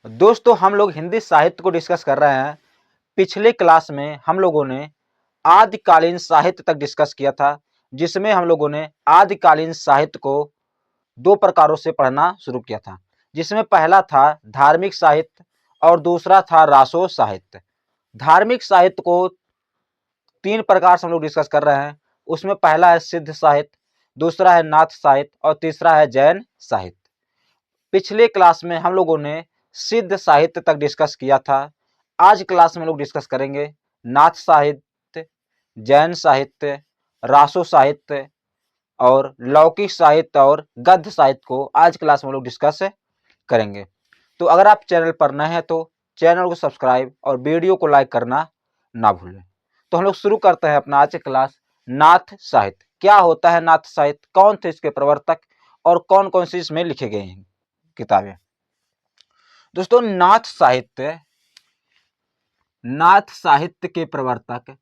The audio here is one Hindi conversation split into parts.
दोस्तों हम लोग हिंदी साहित्य को डिस्कस कर रहे हैं। पिछले क्लास में हम लोगों ने आदिकालीन साहित्य तक डिस्कस किया था, जिसमें हम लोगों ने आदिकालीन साहित्य को दो प्रकारों से पढ़ना शुरू किया था, जिसमें पहला था धार्मिक साहित्य और दूसरा था रासो साहित्य। धार्मिक साहित्य को तीन प्रकार से हम लोग डिस्कस कर रहे हैं। उसमें पहला है सिद्ध साहित्य, दूसरा है नाथ साहित्य और तीसरा है जैन साहित्य। पिछले क्लास में हम लोगों ने सिद्ध साहित्य तक डिस्कस किया था। आज क्लास में लोग डिस्कस करेंगे नाथ साहित्य, जैन साहित्य, रासो साहित्य और लौकिक साहित्य और गद्य साहित्य को आज क्लास में लोग डिस्कस करेंगे। तो अगर आप चैनल पर नए हैं तो चैनल को सब्सक्राइब और वीडियो को लाइक करना ना भूलें। तो हम लोग शुरू करते हैं अपना आज की क्लास। नाथ साहित्य क्या होता है? नाथ साहित्य कौन थे इसके प्रवर्तक और कौन कौन सी इसमें लिखे गए हैं किताबें? दोस्तों नाथ साहित्य के प्रवर्तक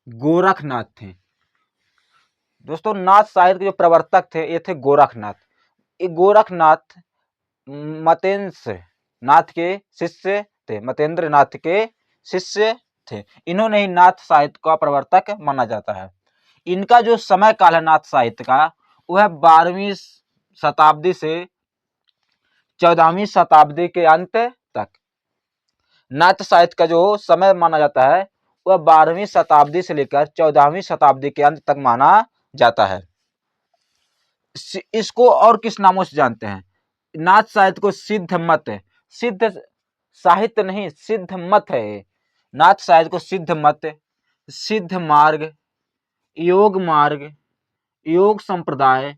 गोरखनाथ थे। दोस्तों नाथ साहित्य के जो प्रवर्तक थे ये थे गोरखनाथ। ये गोरखनाथ मतेंद्र नाथ के शिष्य थे, मतेंद्र नाथ के शिष्य थे। इन्होंने ही नाथ साहित्य का प्रवर्तक माना जाता है। इनका जो समय काल है नाथ साहित्य का वह 12वीं शताब्दी से 14वीं शताब्दी के अंत तक। नाथ साहित्य का जो समय माना जाता है वह 12वीं शताब्दी से लेकर 14वीं शताब्दी के अंत तक माना जाता है। इसको और किस नामों से जानते हैं? नाथ साहित्य को सिद्ध मत, सिद्ध साहित्य नहीं सिद्ध मत है। नाथ साहित्य को सिद्ध मत, सिद्ध मार्ग, योग संप्रदाय,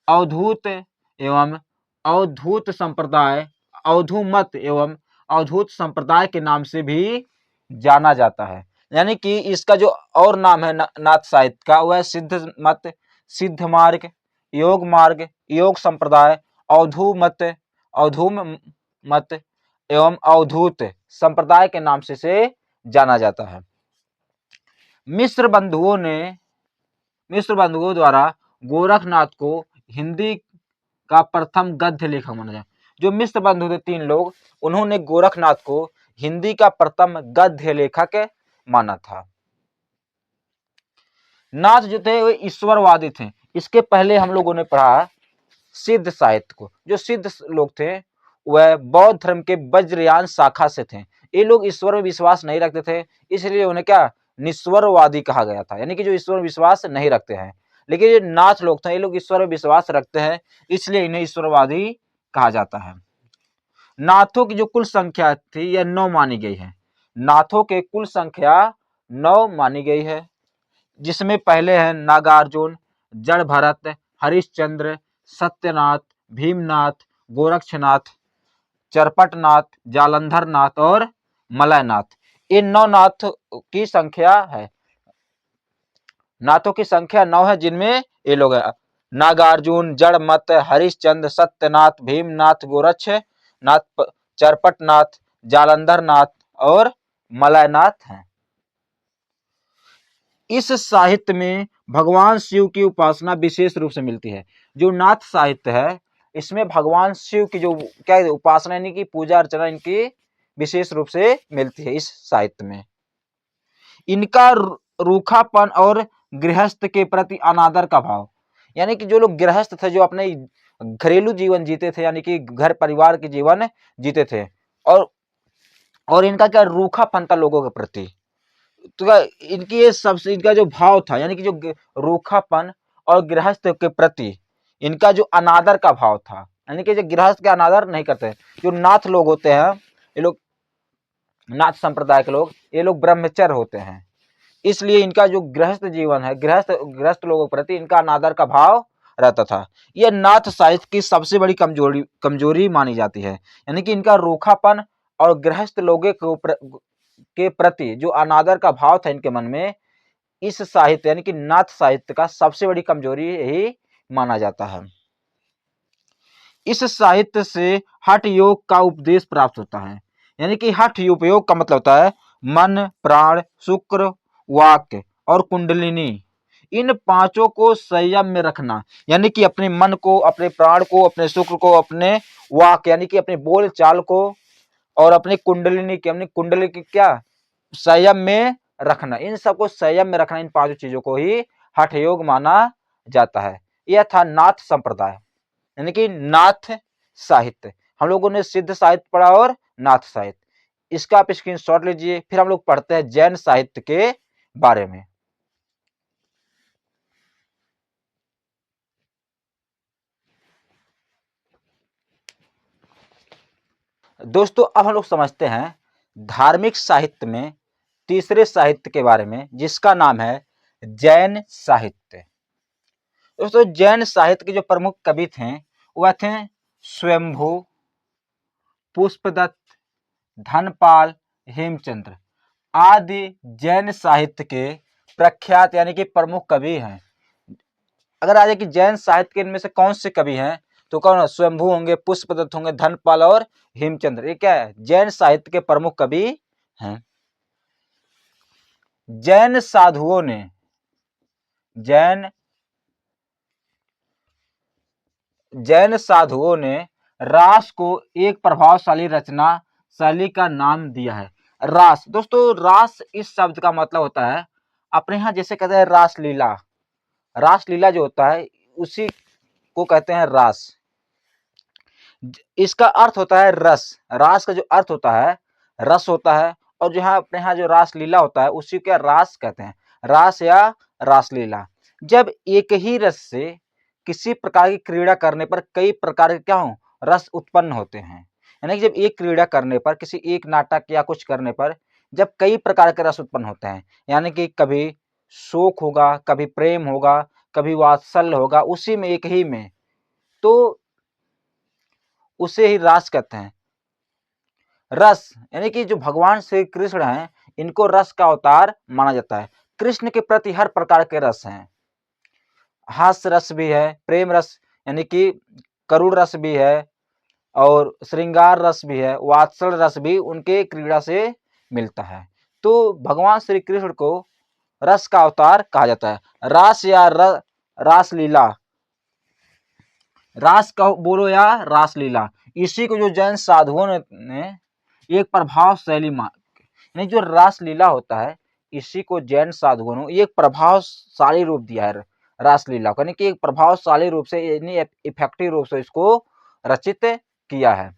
अवधूत एवं अवधूत संप्रदाय, अवधूमत एवं अवधूत संप्रदाय के नाम से भी जाना जाता है। यानी कि इसका जो और नाम है नाथ साहित्य का वह सिद्ध मत, सिद्ध मार्ग, योग संप्रदाय, अवधूम मत एवं अवधूत संप्रदाय के नाम से जाना जाता है। मिस्र बंधुओं द्वारा गोरखनाथ को हिंदी का प्रथम गद्य लेखक माना जाए। जो मिस्र बंधु थे 3 लोग, उन्होंने गोरखनाथ को हिंदी का प्रथम गद्य लेखक माना था। नाथ जो थे वे ईश्वरवादी थे। इसके पहले हम लोगों ने पढ़ा सिद्ध साहित्य को। जो सिद्ध लोग थे वह बौद्ध धर्म के वज्रयान शाखा से थे। ये लोग ईश्वर में विश्वास नहीं रखते थे, इसलिए उन्हें क्या निस्वरवादी कहा गया था, यानी कि जो ईश्वर में विश्वास नहीं रखते हैं। लेकिन ये नाथ लोग थे, ये लोग ईश्वर में विश्वास रखते हैं, इसलिए इन्हें ईश्वरवादी कहा जाता है। नाथों की जो कुल संख्या थी यह 9 मानी गई है। नाथों के कुल संख्या 9 मानी गई है, जिसमें पहले हैं नागार्जुन, जड़ भरत, हरिश्चंद्र, सत्यनाथ, भीमनाथ, गोरक्षनाथ, चरपटनाथ, जालंधरनाथ और मलयनाथ। इन 9 नाथ की संख्या है। नाथों की संख्या 9 है, जिनमें ये लोग हैं नागार्जुन, जड़मत, हरिश्चंद्र, सत्यनाथ, भीमनाथ, गोरक्षनाथ, चरपटनाथ, जालंधरनाथ और मलयनाथ हैं। इस साहित्य में भगवान शिव की उपासना विशेष रूप से मिलती है। जो नाथ साहित्य है इसमें भगवान शिव की जो क्या उपासना यानी कि पूजा अर्चना इनकी विशेष रूप से मिलती है। इस साहित्य में इनका रूखापन और गृहस्थ के प्रति अनादर का भाव, यानी कि जो लोग गृहस्थ थे, जो अपने घरेलू जीवन जीते थे, यानी कि घर परिवार के जीवन जीते थे, और इनका क्या रूखापन था लोगों के प्रति। तो इनकी ये सबसे इनका जो भाव था, यानी कि जो रूखापन और गृहस्थ के प्रति इनका जो अनादर का भाव था, यानी कि जो गृहस्थ का अनादर नहीं करते। जो नाथ लोग होते हैं, ये लोग नाथ संप्रदाय के लोग, ये लोग ब्रह्मचर्य होते हैं, इसलिए इनका जो गृहस्थ जीवन है, गृहस्थ लोगों के प्रति इनका अनादर का भाव रहता था। यह नाथ साहित्य की सबसे बड़ी कमजोरी मानी जाती है, यानी कि इनका रूखापन और गृहस्थ लोगों के प्रति जो अनादर का भाव था इनके मन में, इस साहित्य यानी कि नाथ साहित्य का सबसे बड़ी कमजोरी यही माना जाता है। इस साहित्य से हठ योग का उपदेश प्राप्त होता है, यानी कि हठ उपयोग का मतलब होता है मन, प्राण, शुक्र, वाक्य और कुंडलिनी, इन पांचों को संयम में रखना, यानी कि अपने मन को, अपने प्राण को, अपने शुक्र को, अपने वाक यानी कि अपने बोल चाल को और अपनी कुंडलिनी की, अपनी कुंडली की क्या संयम में रखना, इन सबको संयम में रखना, इन पांचों चीजों को ही हठ योग माना जाता है। यह था नाथ संप्रदाय, यानी कि नाथ साहित्य। हम लोगों ने सिद्ध साहित्य पढ़ा और नाथ साहित्य। इसका आप स्क्रीनशॉट लीजिए। फिर हम लोग पढ़ते हैं जैन साहित्य के बारे में। दोस्तों अब हम लोग समझते हैं धार्मिक साहित्य में तीसरे साहित्य के बारे में, जिसका नाम है जैन साहित्य। दोस्तों जैन साहित्य के जो प्रमुख कवि थे वह थे स्वयंभू, पुष्पदत्त, धनपाल, हेमचंद्र आदि जैन साहित्य के प्रख्यात यानी कि प्रमुख कवि हैं। अगर आ जाए कि जैन साहित्य के इनमें से कौन से कवि हैं, तो कौन? स्वयंभू होंगे, पुष्पदत्त होंगे, धनपाल और हेमचंद्र। ये क्या है? जैन साहित्य के प्रमुख कवि हैं। जैन साधुओं ने जैन साधुओं ने रास को एक प्रभावशाली रचना शैली का नाम दिया है। रास, दोस्तों रास इस शब्द का मतलब होता है, अपने यहाँ जैसे कहते हैं रासलीला, रासलीला जो होता है उसी को कहते हैं रास। इसका अर्थ होता है रस। रास का जो अर्थ होता है रस होता है, और जो है अपने यहाँ जो रासलीला होता है उसी को रास कहते हैं, रास या रासलीला। जब एक ही रस से किसी प्रकार की क्रीड़ा करने पर कई प्रकार के क्या हो रस उत्पन्न होते हैं, यानी कि जब एक क्रीड़ा करने पर, किसी एक नाटक या कुछ करने पर जब कई प्रकार के रस उत्पन्न होते हैं, यानी कि कभी शोक होगा, कभी प्रेम होगा, कभी वात्सल्य होगा, उसी में एक ही में, तो उसे ही रास कहते हैं। रस यानी कि जो भगवान श्री कृष्ण हैं इनको रस का अवतार माना जाता है। कृष्ण के प्रति हर प्रकार के रस हैं। हास्य रस भी है, प्रेम रस यानी कि करुण रस भी है, और श्रृंगार रस भी है, वात्सल्य रस भी उनके क्रीड़ा से मिलता है। तो भगवान श्री कृष्ण को रस का अवतार कहा जाता है। रास या रासलीला, रास का बोलो या रासलीला, इसी को जो जैन साधुओं ने एक प्रभावशाली यानी जो रासलीला होता है इसी को जैन साधुओं ने एक प्रभावशाली रूप दिया है। रासलीला को यानी कि एक प्रभावशाली रूप से, यानी इफेक्टिव रूप से इसको रचित किया है।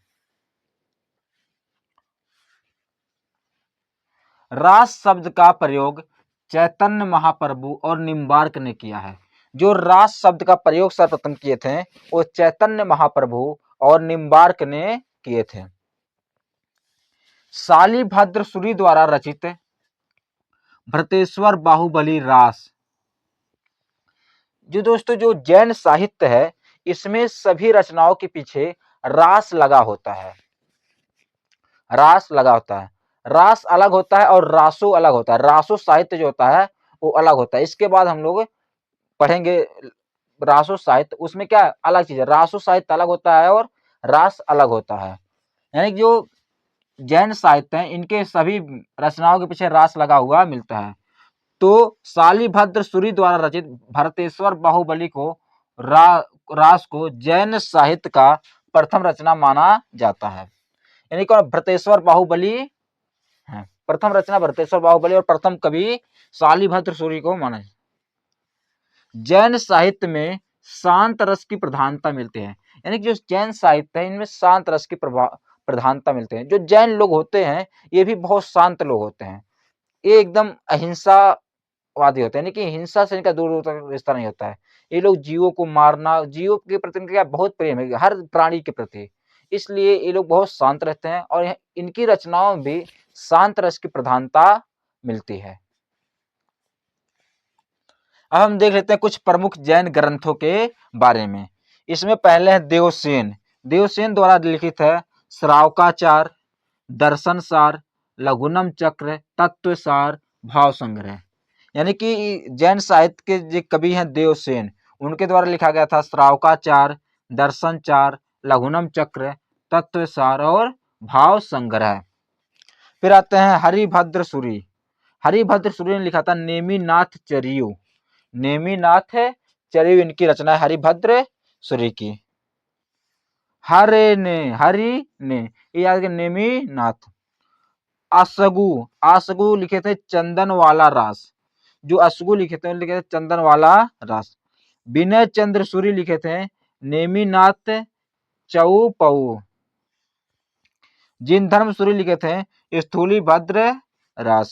रास शब्द का प्रयोग चैतन्य महाप्रभु और निम्बार्क ने किया है। जो रास शब्द का प्रयोग सर्वप्रथम किए थे वो चैतन्य महाप्रभु और निम्बार्क ने किए थे। शालिभद्र सूरी द्वारा रचित भृतेश्वर बाहुबली रास, जो दोस्तों जो जैन साहित्य है इसमें सभी रचनाओं के पीछे रास लगा होता है। रास लगा होता है, रास अलग होता है और रासो अलग होता है। रासो साहित्य जो होता है वो अलग होता है। इसके बाद हम लोग पढ़ेंगे रासो साहित्य, उसमें क्या अलग चीज है। रासो साहित्य अलग होता है और रास अलग होता है। यानी जो जैन साहित्य है इनके सभी रचनाओं के पीछे रास लगा हुआ मिलता है। तो शालिभद्र सूरी द्वारा रचित भरतेश्वर बाहुबली को रास को जैन साहित्य का प्रथम रचना माना जाता है। यानी कि भरतेश्वर बाहुबली है प्रथम रचना, भरतेश्वर बाहुबली, और प्रथम कवि शालिभद्र सूरी को माना जाता है। जैन साहित्य में शांत रस की प्रधानता मिलती है, यानी कि जो जैन साहित्य है इनमें शांत रस की प्रधानता मिलते हैं। जो जैन लोग होते हैं ये भी बहुत शांत लोग होते हैं, ये एकदम अहिंसावादी होते हैं, यानी कि हिंसा से इनका दूर दूर तक रिश्ता नहीं होता है। ये लोग जीवों को मारना, जीवों के प्रति इनका बहुत प्रेम है, हर प्राणी के प्रति, इसलिए ये लोग बहुत शांत रहते हैं और इनकी रचनाओं में भी शांत रस की प्रधानता मिलती है। अब हम देख लेते हैं कुछ प्रमुख जैन ग्रंथों के बारे में। इसमें पहले है देवसेन। देवसेन द्वारा लिखित है श्रावकाचार, दर्शन सार, लघुनम चक्र, तत्व सार, भाव संग्रह। यानी कि जैन साहित्य के जो कवि हैं देवसेन, उनके द्वारा लिखा गया था श्रावकाचार, दर्शनचार, लघुनम चक्र, तत्व सार और भाव संग्रह। फिर आते हैं हरिभद्र सूरी। हरिभद्र सूरी ने लिखा था नेमिनाथ चरियु। नेमिनाथ चरयू इनकी रचना है हरिभद्र सूरी की। हरि ने ये याद रखिए, नेमिनाथ। आसगु लिखे थे चंदन वाला रास, जो असगु लिखे थे लिखे थे चंदन वाला रास। विनय चंद्र सूरी लिखे थे नेमिनाथ चौपऊ। जिन धर्म सूरी लिखे थे स्थूली भद्र रास।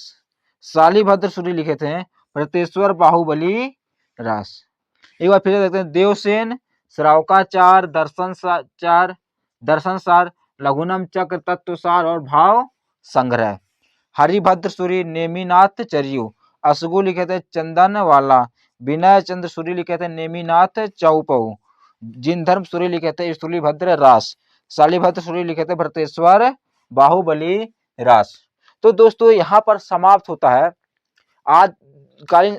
शालीभद्र सूरी लिखे थे प्रतेश्वर बाहुबली रास। एक बार फिर देखते हैं, देवसेन श्रावकाचार दर्शन सार लघुनम चक्र तत्वसार और भाव संग्रह। हरिभद्र सूरी नेमिनाथ चरयू। असगु लिखे थे चंदन वाला। विनय चंद्र सूरी लिखे थे नेमिनाथ चौपऊ। जिन धर्म सूरी लिखे थे स्थूलीभद्र रास। शालीभद्र सूरी लिखे थे भरतेश्वर बाहुबली रास। तो दोस्तों यहाँ पर समाप्त होता है आदिकालीन।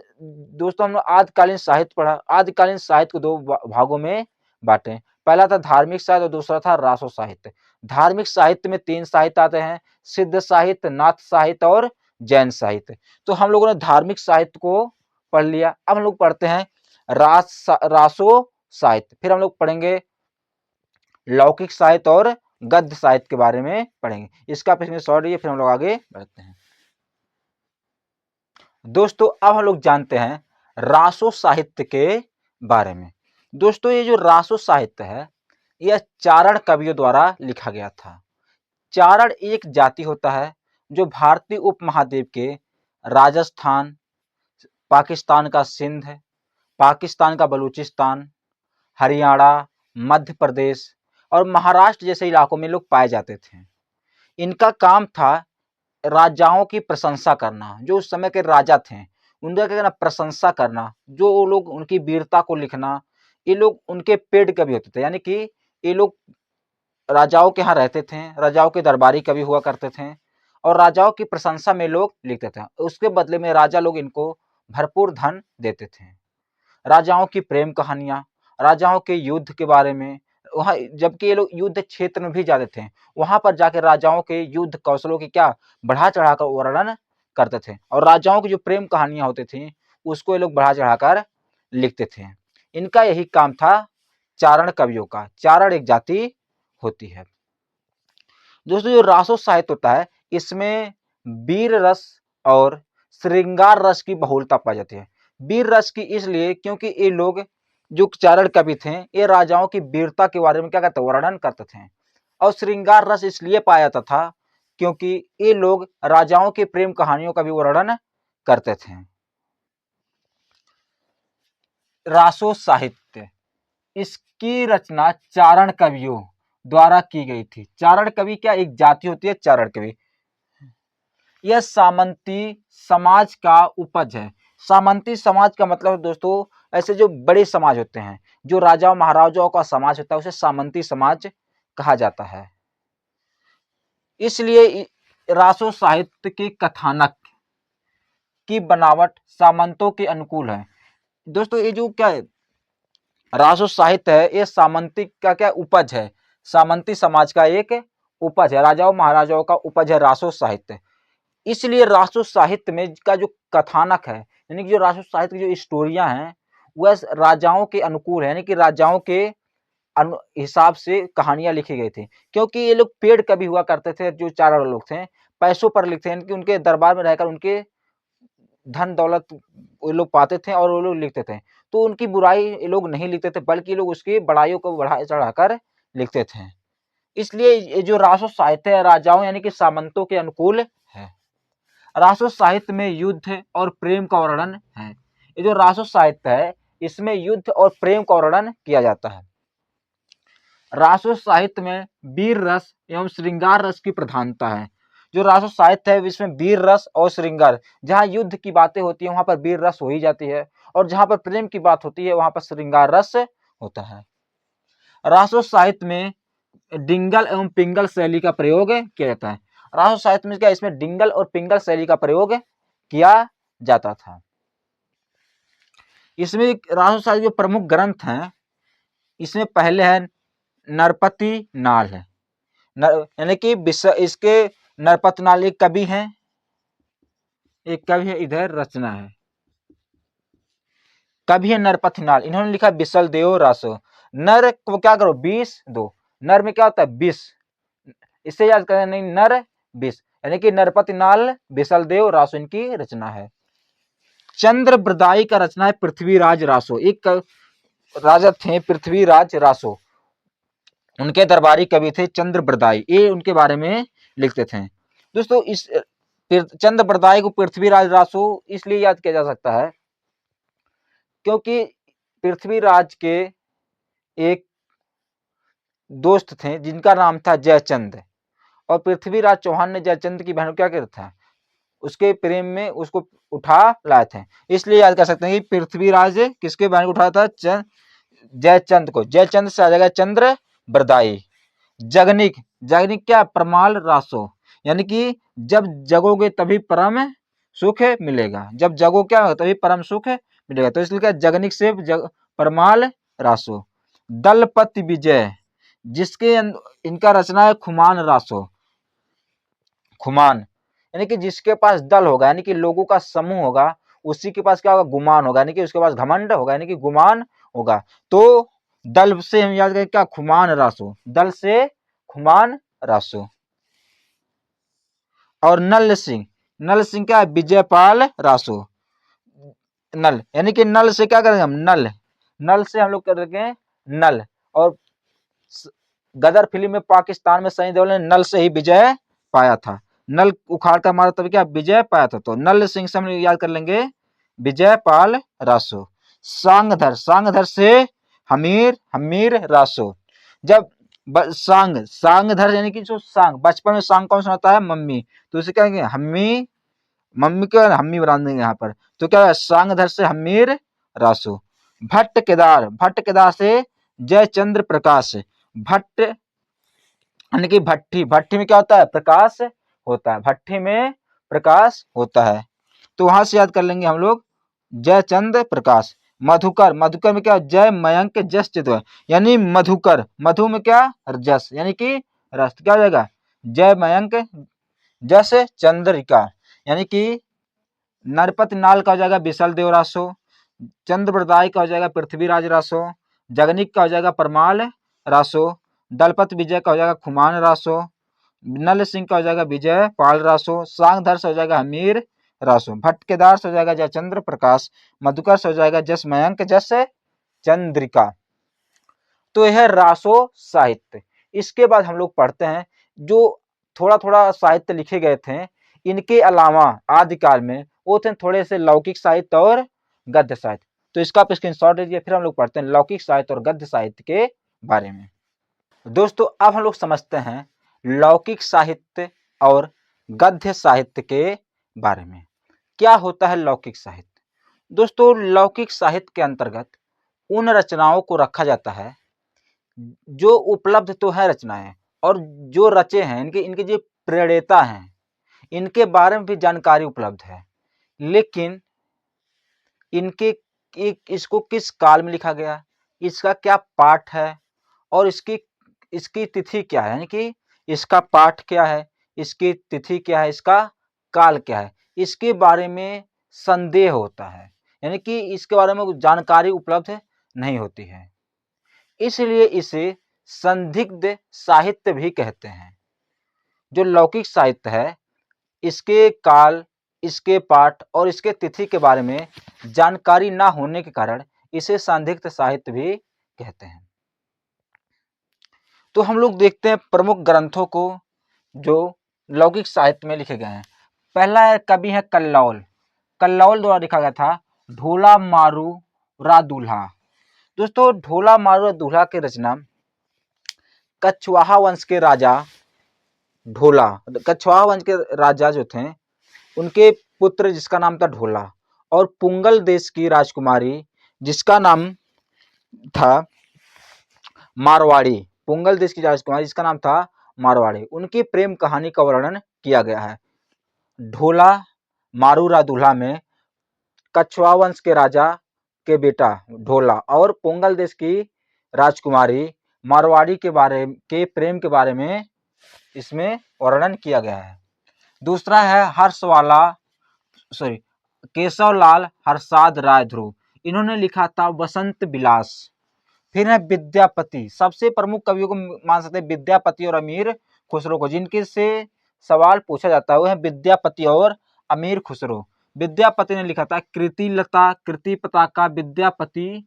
दोस्तों हम लोग आदिकालीन साहित्य पढ़ा। आदिकालीन साहित्य को दो भागों में बांटे। पहला था धार्मिक साहित्य और दूसरा था रासो साहित्य। धार्मिक साहित्य में 3 साहित्य आते हैं, सिद्ध साहित्य, नाथ साहित्य और जैन साहित्य। तो हम लोगों ने धार्मिक साहित्य को पढ़ लिया। अब हम लोग पढ़ते हैं रासो साहित्य। फिर हम लोग पढ़ेंगे लौकिक साहित्य और गद्य साहित्य के बारे में पढ़ेंगे। इसका इसमें शॉर्ट है, फिर हम लोग आगे बढ़ते हैं। दोस्तों अब हम लोग जानते हैं रासो साहित्य के बारे में। दोस्तों ये जो रासो साहित्य है यह चारण कवियों द्वारा लिखा गया था। चारण एक जाति होता है जो भारतीय उपमहाद्वीप के राजस्थान, पाकिस्तान का सिंध, पाकिस्तान का बलूचिस्तान, हरियाणा, मध्य प्रदेश और महाराष्ट्र जैसे इलाकों में लोग पाए जाते थे। इनका काम था राजाओं की प्रशंसा करना। जो उस समय के राजा थे उनका क्या करना, प्रशंसा करना। जो लोग उनकी वीरता को लिखना, ये लोग उनके पेड कवि होते थे। यानी कि ये लोग राजाओं के यहाँ रहते थे, राजाओं के दरबारी कवि हुआ करते थे और राजाओं की प्रशंसा में लोग लिखते थे। उसके बदले में राजा लोग इनको भरपूर धन देते थे। राजाओं की प्रेम कहानियां, राजाओं के युद्ध के बारे में, वहाँ जबकि ये लोग युद्ध क्षेत्र में भी जाते थे, वहां पर जाकर राजाओं के युद्ध कौशलों की क्या बढ़ा चढ़ाकर वर्णन करते थे। और राजाओं की जो प्रेम कहानियां होती थी उसको ये लोग बढ़ा चढ़ाकर लिखते थे। इनका यही काम था चारण कवियों का। चारण एक जाति होती है। दोस्तों जो रासो साहित्य होता है इसमें वीर रस और श्रृंगार रस की बहुलता पाई जाती है। वीर रस की इसलिए क्योंकि ये लोग जो चारण कवि थे ये राजाओं की वीरता के बारे में क्या करते, वर्णन करते थे। और श्रृंगार रस इसलिए पाया जाता था क्योंकि ये लोग राजाओं के प्रेम कहानियों का भी वर्णन करते थे। रासो साहित्य इसकी रचना चारण कवियों द्वारा की गई थी। चारण कवि क्या एक जाति होती है, चारण कवि। यह सामंती समाज का उपज है। सामंती समाज का मतलब दोस्तों ऐसे जो बड़े समाज होते हैं, जो राजाओं महाराजाओं का समाज होता है उसे सामंती समाज कहा जाता है। इसलिए रासो साहित्य के कथानक की बनावट सामंतों के अनुकूल है। दोस्तों ये जो क्या है रासो साहित्य है ये सामंती का क्या उपज है, सामंती समाज का एक उपज है, राजाओं महाराजाओं का उपज है रासो साहित्य। इसलिए रासो साहित्य में का जो कथानक है यानी कि जो रासो साहित्य की जो स्टोरियां हैं वह राजाओं के अनुकूल है, यानी कि राजाओं के हिसाब से कहानियां लिखी गई थी। क्योंकि ये लोग पेड़ कवि हुआ करते थे, जो चारण लोग थे पैसों पर लिखते हैं कि उनके दरबार में रहकर उनके धन दौलत वो लोग पाते थे और वो लोग लिखते थे। तो उनकी बुराई ये लोग नहीं लिखते थे बल्कि लोग उसकी बड़ाइयों को बढ़ा चढ़ाकर लिखते थे। इसलिए ये जो रासो साहित्य है राजाओं यानी कि सामंतों के अनुकूल है। रासो साहित्य में युद्ध और प्रेम का वर्णन है। ये जो रासो साहित्य है इसमें युद्ध और प्रेम का वर्णन किया जाता है। रासो साहित्य में वीर रस एवं श्रृंगार रस की प्रधानता है। जो रासो साहित्य है इसमें वीर रस और श्रृंगार, जहाँ युद्ध की बातें होती है वहां पर वीर रस हो ही जाती है और जहां पर प्रेम की बात होती है वहां पर श्रृंगार रस होता है। रासो साहित्य में डिंगल एवं पिंगल शैली का प्रयोग किया जाता है। रासो साहित्य में क्या इसमें डिंगल और पिंगल शैली का प्रयोग किया जाता था। इसमें रासो साहित्य जो प्रमुख ग्रंथ हैं इसमें पहले है नरपति नाल है, यानी कि इसके नरपति नाल एक कवि हैं, एक कवि है, इधर रचना है। कभी है नरपथिनाल, इन्होंने लिखा बिसल देव रासो। नर को क्या करो 20 दो, नर में क्या होता है 20, इससे याद करें नहीं नर 20, यानी कि नरपतिनाल बिसल देव रासो इनकी रचना है। चंद्र बरदाई का रचना है पृथ्वीराज रासो, एक राजा थे पृथ्वीराज रासो, उनके दरबारी कवि थे चंद्र बरदाई, ये उनके बारे में लिखते थे। दोस्तों इस चंद्र बरदाई को पृथ्वीराज रासो इसलिए याद किया जा सकता है क्योंकि पृथ्वीराज के एक दोस्त थे जिनका नाम था जयचंद, और पृथ्वीराज चौहान ने जयचंद की बहन क्या किया था, उसके प्रेम में उसको उठा लाए थे, इसलिए याद कर सकते हैं कि पृथ्वीराज किसके बहन को उठाया था, जयचंद को। जयचंद से आ जाएगा चंद्र बरदाई। जगनिक, जगनिक क्या परमाल रासो, यानी कि जब जगोगे तभी परम सुख मिलेगा, जब जगो क्या होगा तभी परम सुख मिलेगा, तो इसलिए क्या जगनिक से परमाल रासो। दलपति विजय, जिसके इनका रचना है खुमान रासो, खुमान यानी कि जिसके पास दल होगा, यानी कि लोगों का समूह होगा, उसी के पास क्या होगा गुमान होगा, यानी कि उसके पास घमंड होगा, यानी कि गुमान होगा। तो दल से हम याद करें क्या खुमान रासो, दल से खुमान रासो। और नल सिंह, नल सिंह क्या है विजयपाल रासो, नल यानी कि नल से क्या करेंगे हम नल, नल से हम लोग करेंगे नल। और गदर फिल्म में पाकिस्तान में सनी देओल ने नल से ही विजय पाया था, नल उखाड़ कर मारा तभी क्या विजय पाया था, तो नल सिंह से हम याद कर लेंगे विजयपाल रासो। सांगधर, सांगधर से हमीर, हमीर रासो। जब सांग, सांगधर यानी कि जो सांग, बचपन में सांग कौन सुनाता है मम्मी, तो उसे क्या कहेंगे हम्मी, मम्मी को हम्मी बना देंगे यहाँ पर, तो क्या है सांगधर से हमीर रासो। भट्ट केदार, भट्ट केदार से जयचंद्र प्रकाश, भट्ट यानी कि भट्टी, भट्टी में क्या होता है प्रकाश होता है, भट्टी में प्रकाश होता है, तो वहां से याद कर लेंगे हम लोग जयचंद प्रकाश। मधुकर, मधुकर में क्या जय मयंक जस चित्त, यानी मधुकर, मधु में क्या जस यानी कि रस, क्या हो जाएगा जय मयंक जस चंद्रिका, यानी कि नरपत नाल का हो जाएगा बिसल देव रासो, चंद्र बरदाई का हो जाएगा पृथ्वीराज रासो, जगनिक का हो जाएगा परमाल रासो, दलपत विजय का हो जाएगा खुमान रासो, नल सिंह का हो जाएगा विजय पाल रासो, सांगधर से हो जाएगा हमीर रासो, भट्ट से हो जाएगा जयचंद्र प्रकाश, मधुकर से हो जाएगा जस मयंक जस चंद्रिका। तो यह रासो साहित्य। इसके बाद हम लोग पढ़ते हैं जो थोड़ा थोड़ा साहित्य लिखे गए थे, इनके अलावा आदिकाल में वो थे थोड़े से लौकिक साहित्य और गद्य साहित्य। तो इसका आप स्क्रीनशॉट लीजिए, फिर हम लोग पढ़ते हैं लौकिक साहित्य और गद्य साहित्य के बारे में। दोस्तों अब हम लोग समझते हैं लौकिक साहित्य और गद्य साहित्य के बारे में। क्या होता है लौकिक साहित्य? दोस्तों लौकिक साहित्य के अंतर्गत उन रचनाओं को रखा जाता है जो उपलब्ध तो है रचनाएं, और जो रचे हैं इनके इनके जो प्रणेता हैं इनके बारे में भी जानकारी उपलब्ध है, लेकिन इनके इसको किस काल में लिखा गया, इसका क्या पाठ है, और इसकी इसकी तिथि क्या है, यानी कि इसका पाठ क्या है, इसकी तिथि क्या है, इसका काल क्या है, इसके बारे में संदेह होता है, यानी कि इसके बारे में जानकारी उपलब्ध नहीं होती है, इसलिए इसे संदिग्ध साहित्य भी कहते हैं। जो लौकिक साहित्य है इसके काल, इसके पाठ और इसके तिथि के बारे में जानकारी ना होने के कारण इसे संदिग्ध साहित्य भी कहते हैं। तो हम लोग देखते हैं प्रमुख ग्रंथों को जो लौकिक साहित्य में लिखे गए हैं। पहला कवि है कल्लौल, कल्लौल द्वारा लिखा गया था ढोला मारू रा दूल्हा। दोस्तों ढोला मारू दूल्हा की रचना कछवाहा वंश के राजा ढोला, कछवाहा वंश के राजा जो थे उनके पुत्र जिसका नाम था ढोला, और पुंगल देश की राजकुमारी जिसका नाम था मारवाड़ी, पुंगल देश की राजकुमारी जिसका नाम था मारवाड़ी, उनकी प्रेम कहानी का वर्णन किया गया है। ढोला मारूरा दूल्हा में कछवा वंश के राजा के बेटा ढोला और पुंगल देश की राजकुमारी मारवाड़ी के प्रेम के बारे में इसमें वर्णन किया गया है। दूसरा है केशवलाल हरसाद राय ध्रुव, इन्होंने लिखा था वसंत विलास। फिर है विद्यापति, सबसे प्रमुख कवियों को मान सकते हैं विद्यापति और अमीर खुसरो को, जिनके से सवाल पूछा जाता है वो है विद्यापति और अमीर खुसरो। विद्यापति ने लिखा था कृतिलता, कृति पताका, विद्यापति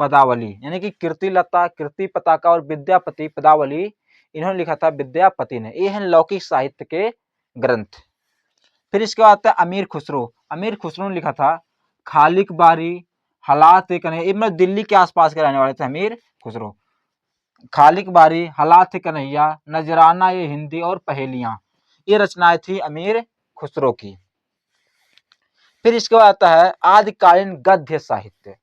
पदावली, यानी कि कृतिलता, कृति पताका और विद्यापति पदावली इन्होंने लिखा था विद्यापति ने। ये है लौकिक साहित्य के ग्रंथ। फिर इसके बाद आता है अमीर खुसरो। अमीर खुसरो ने लिखा था खालिक बारी, हालात कन्हैया, मतलब दिल्ली के आसपास के रहने वाले थे अमीर खुसरो। खालिक बारी, हालात कन्हैया, नजराना ये हिंदी और पहेलियां, ये रचनाएं थी अमीर खुसरो की। फिर इसके बाद आता है आदिकालीन गद्य साहित्य।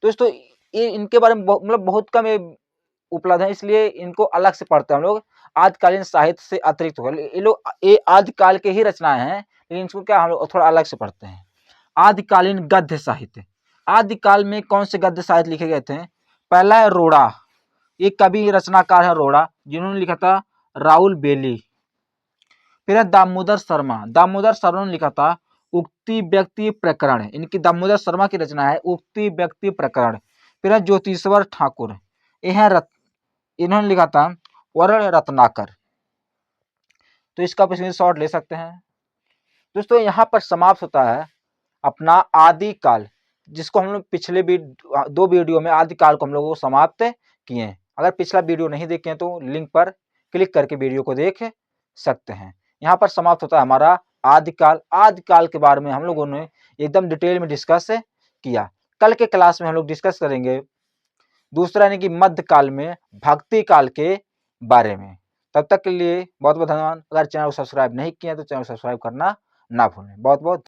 दोस्तों ये इनके बारे में मतलब बहुत कम उपलब्ध है, इसलिए इनको अलग से पढ़ते हैं हम लोग। आदिकालीन साहित्य से अतिरिक्त होगा, ये लोग ये आदिकाल के ही रचनाएं हैं, लेकिन इसको क्या हम लोग थोड़ा अलग से पढ़ते हैं। आदिकालीन गद्य साहित्य। आदिकाल में कौन से गद्य साहित्य लिखे गए थे? पहला है रोड़ा, ये कवि रचनाकार है रोड़ा, जिन्होंने लिखा था राहुल बेली। फिर है दामोदर शर्मा। दामोदर शर्मा ने लिखा था उक्ति व्यक्ति प्रकरण, इनकी दामोदर शर्मा की रचना है उक्ति व्यक्ति प्रकरण। फिर है ज्योतिश्वर ठाकुर, ये है इन्होंने लिखा था वर्ण रत्नाकर। तो इसका आप शॉर्ट ले सकते हैं। दोस्तों यहाँ पर समाप्त होता है अपना आदिकाल, जिसको हम लोग पिछले दो वीडियो में आदिकाल को हम लोगों को समाप्त किए हैं। अगर पिछला वीडियो नहीं देखे हैं तो लिंक पर क्लिक करके वीडियो को देख सकते हैं। यहाँ पर समाप्त होता है हमारा आदिकाल। आदिकाल के बारे में हम लोगों ने एकदम डिटेल में डिस्कस किया। कल के क्लास में हम लोग डिस्कस करेंगे दूसरा यानी कि मध्यकाल में भक्ति काल के बारे में। तब तक के लिए बहुत बहुत धन्यवाद। अगर चैनल को सब्सक्राइब नहीं किया तो चैनल को सब्सक्राइब करना ना भूलें। बहुत बहुत